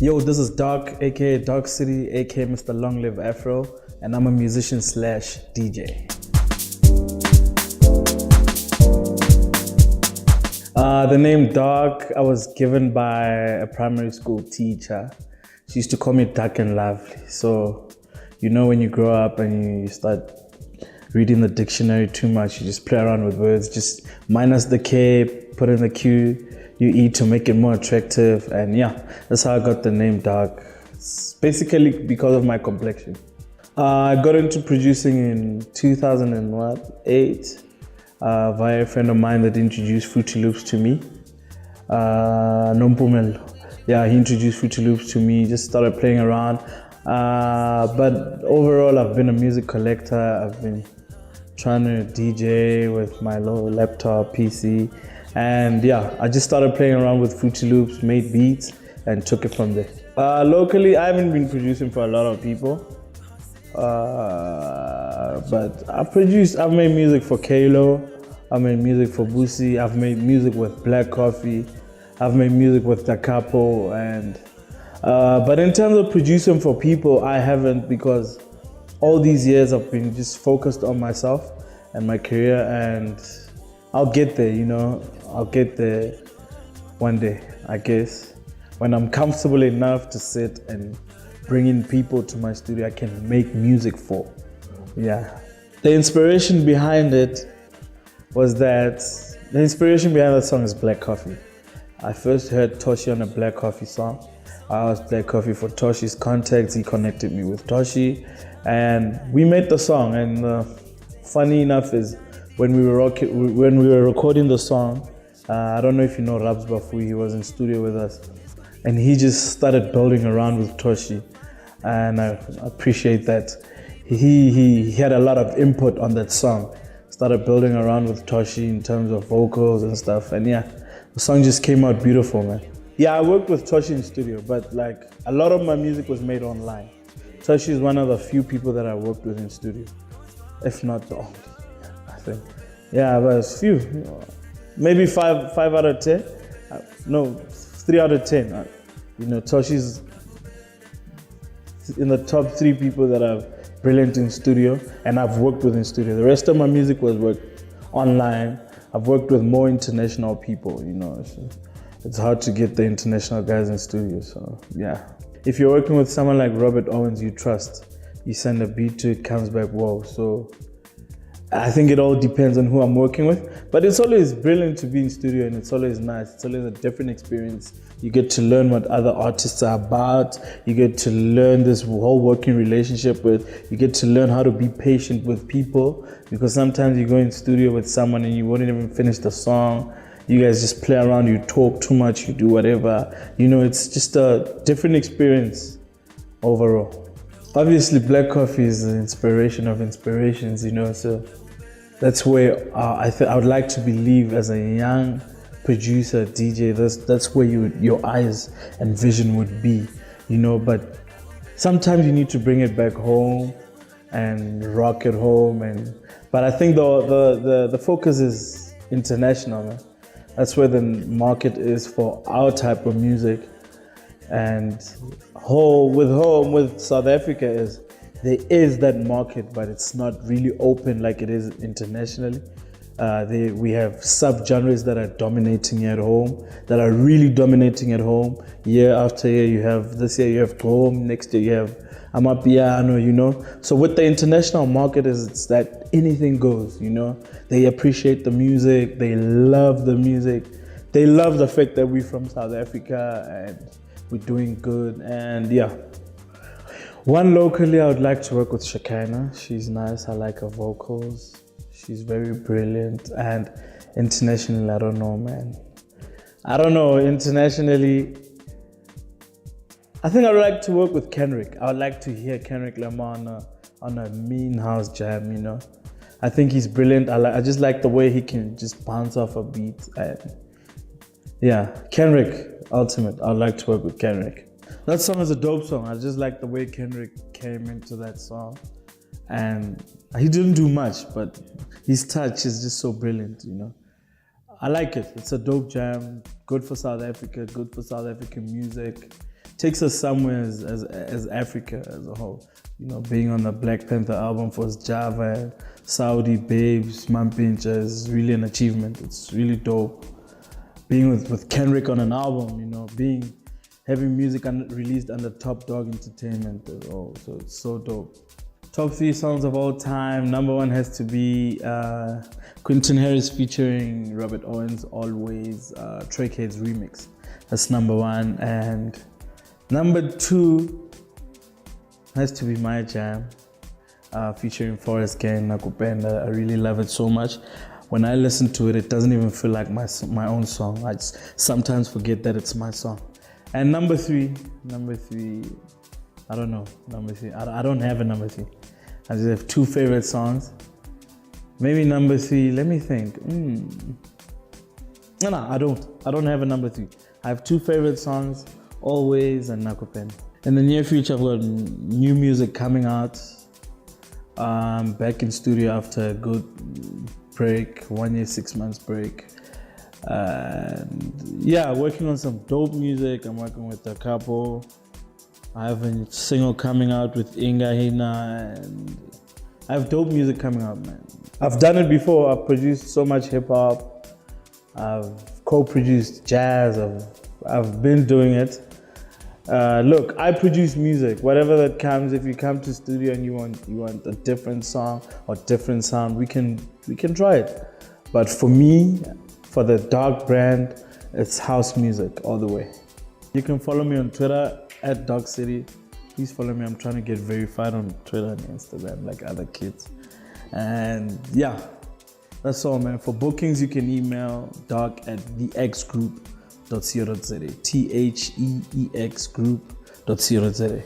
Yo, this is Darque, aka darquecity, aka Mr. Long Live Afro, and I'm a musician slash DJ. The name Darque I was given by a primary school teacher. She used to call me Dark and Lovely. So, you know, when you grow up and you start reading the dictionary too much, you just play around with words, just minus the K, put in the Q, you E to make it more attractive, and yeah, that's how I got the name Darque. It's basically because of my complexion. I got into producing in 2008 via a friend of mine that introduced Fruity Loops to me. Nonke. Yeah, he introduced Fruity Loops to me, just started playing around. But overall, I've been a music collector. I've been trying to DJ with my little laptop, PC. And yeah, I just started playing around with Fruity Loops, made beats, and took it from there. Locally, I haven't been producing for a lot of people. But I've made music for Kalo, I've made music for Boosie, I've made music with Black Coffee, I've made music with Dakapo, and but in terms of producing for people, I haven't, because all these years I've been just focused on myself and my career, and I'll get there, you know. I'll get there one day, I guess. When I'm comfortable enough to sit and bring in people to my studio I can make music for. Yeah. The inspiration behind that song is Black Coffee. I first heard Toshi on a Black Coffee song. I asked Black Coffee for Toshi's contacts. He connected me with Toshi, and we made the song. And funny enough is when we were recording the song, I don't know if you know Rabs Bafui. He was in studio with us, and he just started building around with Toshi, and I appreciate that. He had a lot of input on that song. Started building around with Toshi in terms of vocals and stuff, and yeah, the song just came out beautiful, man. Yeah, I worked with Toshi in studio, but like a lot of my music was made online. Toshi is one of the few people that I worked with in studio, if not the only, I think. Yeah, but it's few, maybe 5 out of 10. No, 3 out of 10. You know, Toshi's in the top 3 people that are brilliant in studio and I've worked with in studio. The rest of my music was worked online. I've worked with more international people, you know. It's hard to get the international guys in studio, so yeah. If you're working with someone like Robert Owens you trust, you send a beat to it, comes back, whoa. So I think it all depends on who I'm working with, but it's always brilliant to be in studio, and it's always nice. It's always a different experience. You get to learn what other artists are about. You get to learn this whole working relationship with. You get to learn how to be patient with people, because sometimes you go in studio with someone and you wouldn't even finish the song. You guys just play around, you talk too much, you do whatever. You know, it's just a different experience overall. Obviously, Black Coffee is the inspiration of inspirations, you know, so that's where I would like to believe as a young producer, DJ, that's where your eyes and vision would be, you know. But sometimes you need to bring it back home and rock it home. But I think the focus is international, man. That's where the market is for our type of music. And with South Africa there is that market, but it's not really open like it is internationally. We have sub-genres that are dominating at home, that are really dominating at home. Year after year, this year you have home, next year you have Amapiano, you know. So with the international market it's that anything goes, you know. They appreciate the music, they love the music, they love the fact that we're from South Africa and we're doing good, and yeah. One locally, I would like to work with Shekinah. She's nice, I like her vocals. She's very brilliant. And internationally, I don't know, man. I don't know, internationally, I think I would like to work with Kendrick. I would like to hear Kendrick Lamar on a mean house jam, you know. I think he's brilliant. I just like the way he can just bounce off a beat. And yeah, Kendrick, ultimate. I would like to work with Kendrick. That song is a dope song. I just like the way Kendrick came into that song. And he didn't do much, but his touch is just so brilliant, you know. I like it. It's a dope jam. Good for South Africa, good for South African music. takes us somewhere as Africa as a whole. You know, being on the Black Panther album for Java and Saudi Babes, Mampincha is really an achievement. It's really dope. Being with Kendrick on an album, you know, having music released under Top Dog Entertainment as well. So it's so dope. Top 3 songs of all time. Number 1 has to be Quentin Harris featuring Robert Owens, Always, Trackheads remix. That's number 1. And number 2 has to be My Jam, featuring Forest Gang, Nakupenda. I really love it so much. When I listen to it, it doesn't even feel like my own song. I just sometimes forget that it's my song. And number 3, I don't know, number 3. I don't have a number 3. I just have 2 favorite songs. Maybe number 3, let me think. No, I don't have a number 3. I have 2 favorite songs, Always and Nakupenda. In the near future, I've got new music coming out. Back in studio after a good break, 1 year, 6 months break. And yeah, working on some dope music. I'm working with a couple. I have a single coming out with Inga Hina, and I have dope music coming out, man. I've done it before. I've produced so much hip hop. I've co-produced jazz. I've been doing it. Look, I produce music. Whatever that comes, if you come to studio and you want a different song or different sound, we can try it. But for me, for the Darque brand, it's house music all the way. You can follow me on Twitter at darquecity. Please follow me. I'm trying to get verified on Twitter and Instagram like other kids. And yeah, that's all, man. For bookings, you can email darque@thexgroup.co.za. THEEX group.co.za.